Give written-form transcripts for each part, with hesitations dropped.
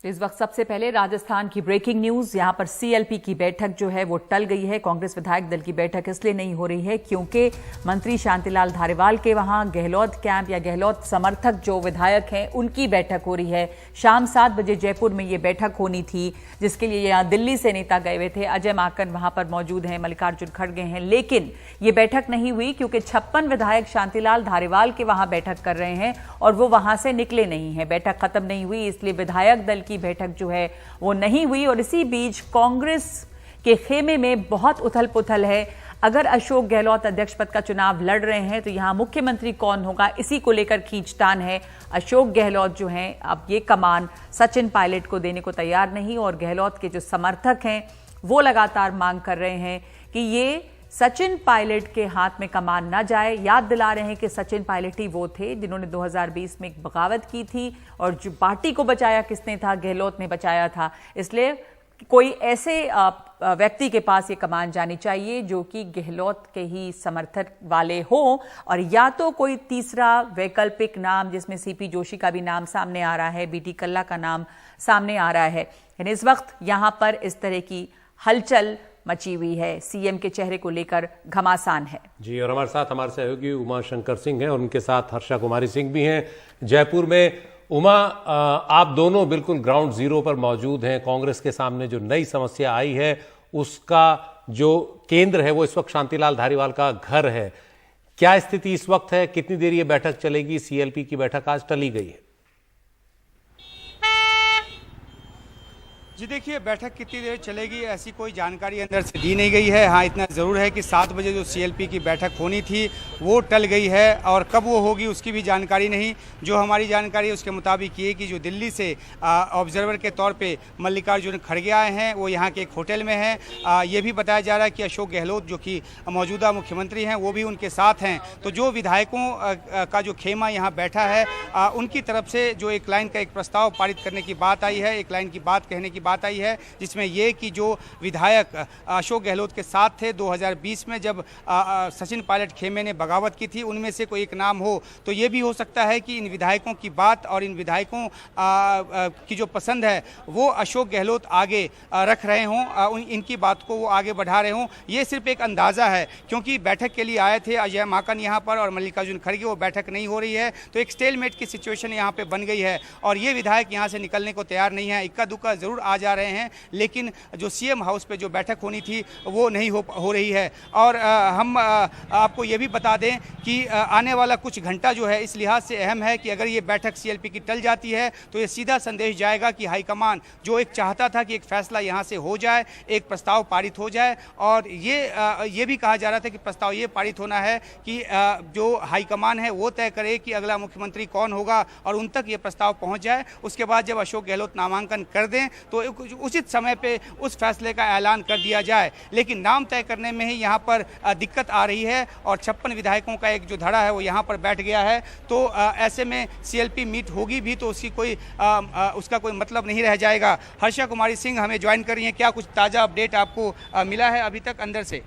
तो इस वक्त सबसे पहले राजस्थान की ब्रेकिंग न्यूज। यहां पर सीएलपी की बैठक जो है वो टल गई है। कांग्रेस विधायक दल की बैठक इसलिए नहीं हो रही है क्योंकि मंत्री शांतिलाल धारीवाल के वहां गहलोत कैंप या गहलोत समर्थक जो विधायक हैं उनकी बैठक हो रही है। शाम 7 बजे जयपुर में ये बैठक होनी थी, जिसके लिए यहां दिल्ली से नेता गए हुए थे। अजय माकन वहां पर मौजूद हैं, मल्लिकार्जुन खड़गे हैं, लेकिन ये बैठक नहीं हुई क्योंकि 56 विधायक शांतिलाल धारीवाल के वहां बैठक कर रहे हैं और वो वहां से निकले नहीं है। बैठक खत्म नहीं हुई, इसलिए विधायक दल की बैठक जो है वो नहीं हुई। और इसी बीच कांग्रेस के खेमे में बहुत उथल पुथल है। अगर अशोक गहलोत अध्यक्ष पद का चुनाव लड़ रहे हैं तो यहां मुख्यमंत्री कौन होगा, इसी को लेकर खींचतान है। अशोक गहलोत जो हैं अब ये कमान सचिन पायलट को देने को तैयार नहीं, और गहलोत के जो समर्थक हैं वो लगातार मांग कर रहे हैं कि ये सचिन पायलट के हाथ में कमान ना जाए। याद दिला रहे हैं कि सचिन पायलट ही वो थे जिन्होंने 2020 में एक बगावत की थी, और जो पार्टी को बचाया किसने था, गहलोत ने बचाया था। इसलिए कोई ऐसे व्यक्ति के पास ये कमान जानी चाहिए जो कि गहलोत के ही समर्थक वाले हो, और या तो कोई तीसरा वैकल्पिक नाम जिसमें सीपी जोशी का भी नाम सामने आ रहा है, बीटी कल्ला का नाम सामने आ रहा है। यानी इस वक्त यहां पर इस तरह की हलचल मची हुई है। सीएम के चेहरे को लेकर घमासान है जी। और हमारे साथ हमारे सहयोगी उमा शंकर सिंह हैं और उनके साथ हर्षा कुमारी सिंह भी हैं जयपुर में। उमा, आप दोनों बिल्कुल ग्राउंड जीरो पर मौजूद हैं। कांग्रेस के सामने जो नई समस्या आई है उसका जो केंद्र है वो इस वक्त शांतिलाल धारीवाल का घर है। क्या स्थिति इस वक्त है, कितनी देर ये बैठक चलेगी? सीएलपी की बैठक आज टली गई है। जी देखिए, बैठक कितनी देर चलेगी ऐसी कोई जानकारी अंदर से दी नहीं गई है। हाँ, इतना ज़रूर है कि 7 बजे जो सीएलपी की बैठक होनी थी वो टल गई है, और कब वो होगी उसकी भी जानकारी नहीं। जो हमारी जानकारी है उसके मुताबिक ये कि जो दिल्ली से ऑब्जर्वर के तौर पे मल्लिकार्जुन खड़गे आए हैं वो यहाँ के एक होटल में हैं। ये भी बताया जा रहा है कि अशोक गहलोत जो कि मौजूदा मुख्यमंत्री हैं वो भी उनके साथ हैं। तो जो विधायकों का जो खेमा यहाँ बैठा है उनकी तरफ से जो एक लाइन का एक प्रस्ताव पारित करने की बात आई है, एक लाइन की बात कहने की बात आई है, जिसमें ये कि जो विधायक अशोक गहलोत के साथ थे 2020 में जब सचिन पायलट खेमे ने बगावत की थी, उनमें से कोई एक नाम हो। तो ये भी हो सकता है कि इन विधायकों की बात और इन विधायकों की जो पसंद है वो अशोक गहलोत आगे रख रहे हों, इनकी बात को वो आगे बढ़ा रहे हों। ये सिर्फ एक अंदाज़ा है, क्योंकि बैठक के लिए आए थे अजय माकन यहाँ पर और मल्लिकार्जुन खड़गे, वो बैठक नहीं हो रही है। तो एक स्टेलमेट की सिचुएशन यहाँ पे बन गई है, और ये विधायक यहाँ से निकलने को तैयार नहीं है। इक्का दुक्का जरूर आ जा रहे हैं, लेकिन जो सीएम हाउस पे जो बैठक होनी थी वो नहीं हो रही है। और हम आपको ये भी बता दें कि आने वाला कुछ घंटा जो है इस लिहाज से अहम है कि अगर ये बैठक सीएलपी की टल जाती है तो ये सीधा संदेश जाएगा कि हाईकमान जो एक चाहता था कि एक फैसला यहाँ से हो जाए, एक प्रस्ताव पारित हो जाए, और ये भी कहा जा रहा था कि प्रस्ताव ये पारित होना है कि जो हाईकमान है वो तय करे कि अगला मुख्यमंत्री कौन होगा, और उन तक ये प्रस्ताव पहुँच जाए। उसके बाद जब अशोक गहलोत नामांकन कर दें तो उचित समय पे उस फैसले का ऐलान कर दिया जाए। लेकिन नाम तय करने में ही यहाँ पर दिक्कत आ रही है, और 56 विधायकों का एक जो धड़ा है वो यहाँ पर बैठ गया है। तो ऐसे में सीएलपी मीट होगी भी तो उसकी उसका कोई मतलब नहीं रह जाएगा। हर्षा कुमारी सिंह हमें ज्वाइन कर रही हैं। क्या कुछ ताज़ा अपडेट आपको मिला है अभी तक अंदर से?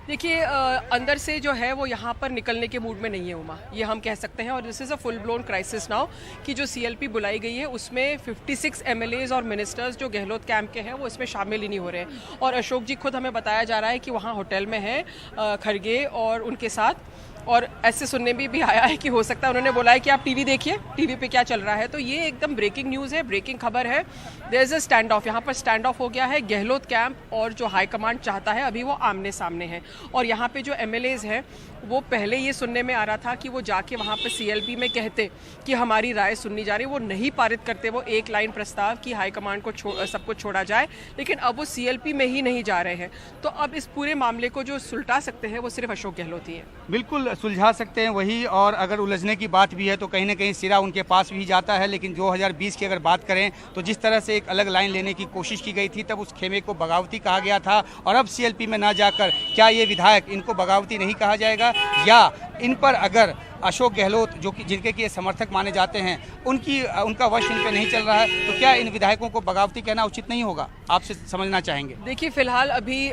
देखिए, अंदर से जो है वो यहाँ पर निकलने के मूड में नहीं है उमा, ये हम कह सकते हैं। और this is a full blown crisis now कि जो सीएलपी बुलाई गई है उसमें 56 एमएलएज और मिनिस्टर्स जो गहलोत कैंप के हैं वो इसमें शामिल ही नहीं हो रहे हैं। और अशोक जी खुद हमें बताया जा रहा है कि वहाँ होटल में हैं खड़गे और उनके साथ। और ऐसे सुनने में भी आया है कि हो सकता है उन्होंने बोला है कि आप टीवी देखिए, टीवी पे क्या चल रहा है। तो ये एकदम ब्रेकिंग न्यूज़ है, ब्रेकिंग खबर है। There is a stand off, यहाँ पर स्टैंड ऑफ हो गया है। गहलोत कैंप और जो हाई कमांड चाहता है अभी वो आमने सामने है। और यहाँ पे जो एमएलएज हैं वो पहले ये सुनने में आ रहा था कि वो जाके वहाँ पे सीएलपी में कहते कि हमारी राय सुननी जा रही है, वो नहीं पारित करते वो एक लाइन प्रस्ताव कि हाई कमांड को सब कुछ छोड़ा जाए। लेकिन अब वो सीएलपी में ही नहीं जा रहे हैं। तो अब इस पूरे मामले को जो सुलझा सकते हैं वो सिर्फ अशोक गहलोत ही है। बिल्कुल सुलझा सकते हैं वही, और अगर उलझने की बात भी है तो कहीं ना कहीं सिरा उनके पास भी जाता है। लेकिन 2020 की अगर बात करें तो जिस तरह से एक अलग लाइन लेने की कोशिश की गई थी तब उस खेमे को बगावती कहा गया था, और अब सीएलपी में ना जाकर क्या ये विधायक इनको बगावती नहीं कहा जाएगा? या इन पर अगर अशोक गहलोत जो कि जिनके के समर्थक माने जाते हैं उनका वश इन पे नहीं चल रहा है, तो क्या इन विधायकों को बगावती कहना उचित नहीं होगा? आपसे समझना चाहेंगे। देखिए, फिलहाल अभी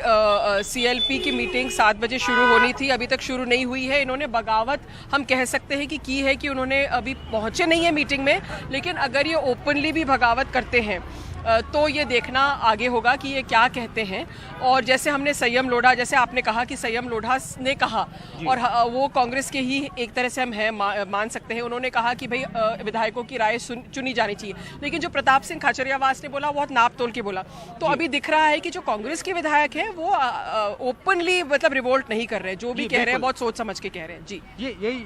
सीएलपी की मीटिंग 7 बजे शुरू होनी थी, अभी तक शुरू नहीं हुई है। इन्होंने बगावत हम कह सकते हैं कि की है कि उन्होंने अभी पहुंचे नहीं है मीटिंग में। लेकिन अगर ये ओपनली भी बगावत करते हैं तो ये देखना आगे होगा कि ये क्या कहते हैं। और जैसे हमने संयम लोढ़ा, जैसे आपने कहा कि संयम लोढ़ा ने कहा, और वो कांग्रेस के ही एक तरह से हम हैं, मान सकते हैं। उन्होंने कहा कि भाई विधायकों की राय चुनी जानी चाहिए, लेकिन जो प्रताप सिंह खाचरियावास ने बोला बहुत नाप तोल के बोला। तो अभी दिख रहा है कि जो कांग्रेस के विधायक हैं वो ओपनली मतलब रिवोल्ट नहीं कर रहे, जो भी कह रहे हैं बहुत सोच समझ के कह रहे हैं। जी,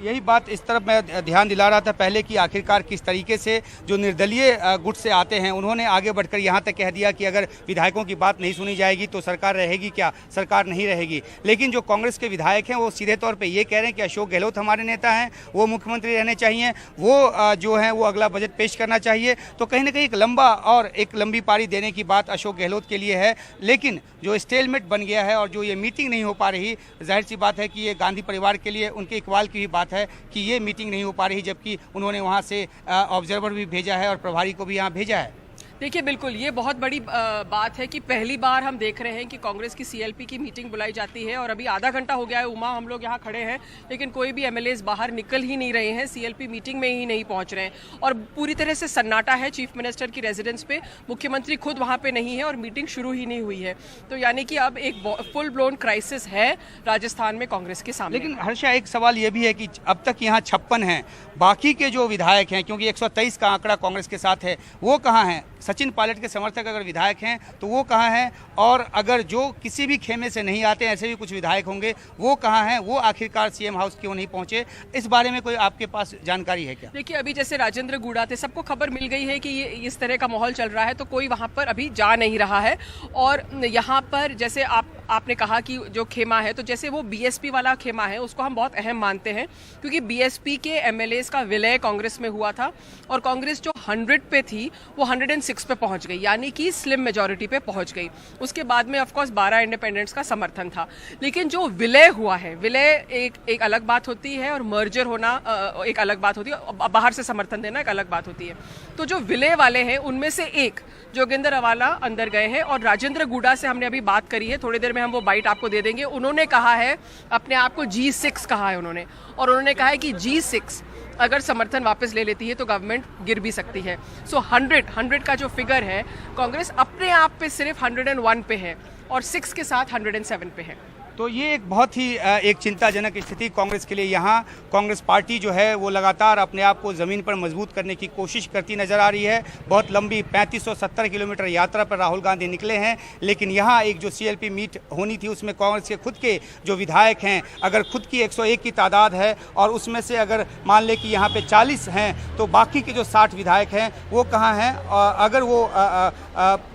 यही बात इस तरफ मैं ध्यान दिला रहा था पहले कि आखिरकार किस तरीके से जो निर्दलीय गुट से आते हैं, उन्होंने आगे बढ़कर यहाँ तक कह दिया कि अगर विधायकों की बात नहीं सुनी जाएगी तो सरकार रहेगी क्या, सरकार नहीं रहेगी। लेकिन जो कांग्रेस के विधायक हैं वो सीधे तौर पे ये कह रहे हैं कि अशोक गहलोत हमारे नेता हैं, वो मुख्यमंत्री रहने चाहिए, वो जो है वो अगला बजट पेश करना चाहिए। तो कहीं ना कहीं एक लंबा और एक लंबी पारी देने की बात अशोक गहलोत के लिए है। लेकिन जो स्टेलमेट बन गया है और जो ये मीटिंग नहीं हो पा रही, जाहिर सी बात है कि ये गांधी परिवार के लिए उनके इकबाल की भी बात है कि ये मीटिंग नहीं हो पा रही, जबकि उन्होंने वहाँ से ऑब्जर्वर भी भेजा है और प्रभारी को भी यहाँ भेजा है। देखिए, बिल्कुल ये बहुत बड़ी बात है कि पहली बार हम देख रहे हैं कि कांग्रेस की सीएलपी की मीटिंग बुलाई जाती है। और अभी आधा घंटा हो गया है, उमा हम लोग यहाँ खड़े हैं, लेकिन कोई भी एमएलएज बाहर निकल ही नहीं रहे हैं, सीएलपी मीटिंग में ही नहीं पहुंच रहे हैं। और पूरी तरह से सन्नाटा है चीफ मिनिस्टर की रेजिडेंस पे, मुख्यमंत्री खुद वहाँ पे नहीं है और मीटिंग शुरू ही नहीं हुई है। तो यानी कि अब एक फुल ब्लोन क्राइसिस है राजस्थान में कांग्रेस के सामने। लेकिन हर्षा, एक सवाल ये भी है कि अब तक यहाँ 56 हैं, बाकी के जो विधायक हैं, क्योंकि 123 का आंकड़ा कांग्रेस के साथ है, वो कहाँ हैं? सचिन पायलट के समर्थक अगर विधायक हैं तो वो कहाँ हैं? और अगर जो किसी भी खेमे से नहीं आते, ऐसे भी कुछ विधायक होंगे, वो कहाँ हैं? वो आखिरकार सीएम हाउस क्यों नहीं पहुंचे? इस बारे में कोई आपके पास जानकारी है क्या? देखिए, अभी जैसे राजेंद्र गुड़ा थे, सबको खबर मिल गई है कि ये इस तरह का माहौल चल रहा है, तो कोई वहाँ पर अभी जा नहीं रहा है। और यहाँ पर जैसे आपने कहा कि जो खेमा है, तो जैसे वो बीएसपी वाला खेमा है उसको हम बहुत अहम मानते हैं, क्योंकि बीएसपी के एमएलएज का विलय कांग्रेस में हुआ था और कांग्रेस जो 100 पे थी वो 106 पे पहुंच गई, यानी कि स्लिम मेजॉरिटी पे पहुंच गई। उसके बाद में ऑफकोर्स 12 इंडिपेंडेंट्स का समर्थन था। लेकिन जो विलय हुआ है, विलय एक अलग बात होती है और मर्जर होना एक अलग बात होती है, बाहर से समर्थन देना एक अलग बात होती है। तो जो विलय वाले हैं उनमें से एक जोगिंदर अवाला अंदर गए हैं और राजेंद्र गुड़ा से हमने अभी बात करी है, थोड़ी देर में हम वो बाइट आपको दे देंगे। उन्होंने कहा है, अपने आप को G6 कहा है उन्होंने, और उन्होंने कहा है कि G6 अगर समर्थन वापस ले लेती है तो गवर्नमेंट गिर भी सकती है। सो 100 का जो फिगर है, कांग्रेस अपने आप पे सिर्फ 101 पे है और 6 के साथ 107 पे है। तो ये एक बहुत ही एक चिंताजनक स्थिति कांग्रेस के लिए। यहाँ कांग्रेस पार्टी जो है वो लगातार अपने आप को ज़मीन पर मजबूत करने की कोशिश करती नजर आ रही है। बहुत लंबी 3570 किलोमीटर यात्रा पर राहुल गांधी निकले हैं, लेकिन यहाँ एक जो सीएलपी मीट होनी थी उसमें कांग्रेस के खुद के जो विधायक हैं, अगर खुद की 101 की तादाद है और उसमें से अगर मान लें कि यहाँ पे 40 हैं, तो बाकी के जो 60 विधायक हैं वो कहाँ हैं? अगर वो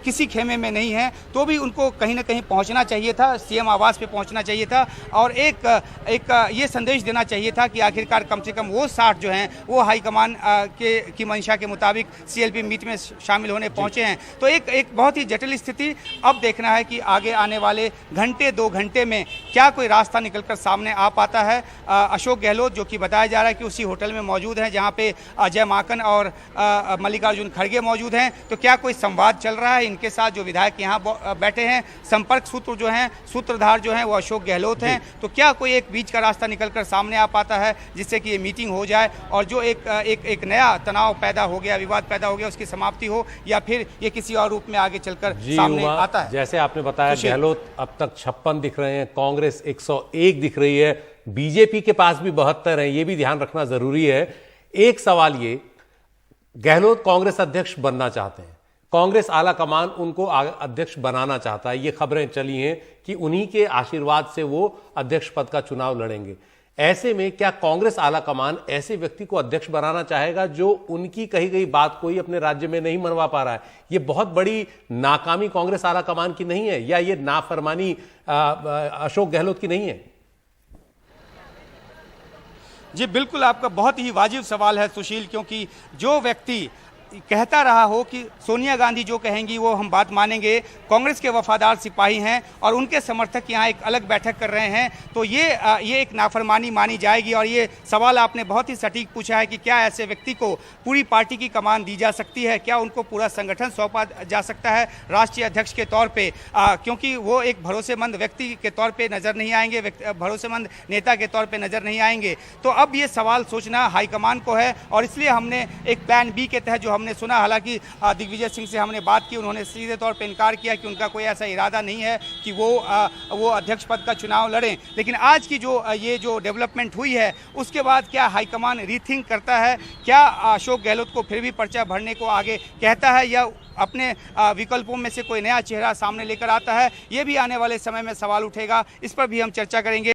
किसी खेमे में नहीं हैं तो भी उनको कहीं ना कहीं पहुँचना चाहिए था, सीएम आवास पे पहुँचना चाहिए था और एक ये संदेश देना चाहिए था कि आखिरकार कम से कम वो 60 जो हैं वो हाईकमान की मंशा के मुताबिक सीएलपी मीट में शामिल होने पहुंचे हैं। तो एक बहुत ही जटिल स्थिति। अब देखना है कि आगे आने वाले घंटे 2 घंटे में क्या कोई रास्ता निकलकर सामने आ पाता है। अशोक गहलोत, जो कि बताया जा रहा है कि उसी होटल में मौजूद हैं जहाँ पे अजय माकन और मल्लिकार्जुन खड़गे मौजूद हैं, तो क्या कोई संवाद चल रहा है इनके साथ? जो विधायक यहाँ बैठे हैं, संपर्क सूत्र जो हैं, सूत्रधार जो हैं वो अशोक गहलोत हैं, तो क्या कोई एक बीच का रास्ता निकलकर सामने आ पाता है जिससे कि ये मीटिंग हो जाए और जो एक नया तनाव पैदा हो गया, विवाद पैदा हो गया, उसकी समाप्ति हो, या फिर ये किसी और रूप में आगे चलकर सामने आता है? जैसे आपने बताया, गहलोत अब तक 56 दिख रहे हैं, कांग्रेस 101 दिख रही है, बीजेपी के पास भी 72 है, ये भी ध्यान रखना जरूरी है। एक सवाल ये, गहलोत कांग्रेस अध्यक्ष बनना चाहते हैं, कांग्रेस आला कमान उनको अध्यक्ष बनाना चाहता है, ये खबरें चली हैं कि उन्हीं के आशीर्वाद से वो अध्यक्ष पद का चुनाव लड़ेंगे। ऐसे में क्या कांग्रेस आला कमान ऐसे व्यक्ति को अध्यक्ष बनाना चाहेगा जो उनकी कही गई बात कोई अपने राज्य में नहीं मनवा पा रहा है? ये बहुत बड़ी नाकामी कांग्रेस आला कमान की नहीं है, या ये नाफरमानी अशोक गहलोत की नहीं है? जी बिल्कुल, आपका बहुत ही वाजिब सवाल है सुशील, क्योंकि जो व्यक्ति कहता रहा हो कि सोनिया गांधी जो कहेंगी वो हम बात मानेंगे, कांग्रेस के वफादार सिपाही हैं और उनके समर्थक यहाँ एक अलग बैठक कर रहे हैं, तो ये एक नाफरमानी मानी जाएगी। और ये सवाल आपने बहुत ही सटीक पूछा है कि क्या ऐसे व्यक्ति को पूरी पार्टी की कमान दी जा सकती है, क्या उनको पूरा संगठन सौंपा जा सकता है राष्ट्रीय अध्यक्ष के तौर पर, क्योंकि वो एक भरोसेमंद व्यक्ति के तौर पर नज़र नहीं आएंगे, भरोसेमंद नेता के तौर पर नज़र नहीं आएंगे। तो अब ये सवाल सोचना हाईकमान को है और इसलिए हमने एक प्लान बी के तहत जो हमने सुना। हालांकि दिग्विजय सिंह से हमने बात की, उन्होंने सीधे तौर पर इनकार किया कि उनका कोई ऐसा इरादा नहीं है कि वो अध्यक्ष पद का चुनाव लड़ें। लेकिन आज की ये जो डेवलपमेंट हुई है उसके बाद क्या हाईकमान रीथिंक करता है, क्या अशोक गहलोत को फिर भी पर्चा भरने को आगे कहता है या अपने विकल्पों में से कोई नया चेहरा सामने लेकर आता है, ये भी आने वाले समय में सवाल उठेगा। इस पर भी हम चर्चा करेंगे।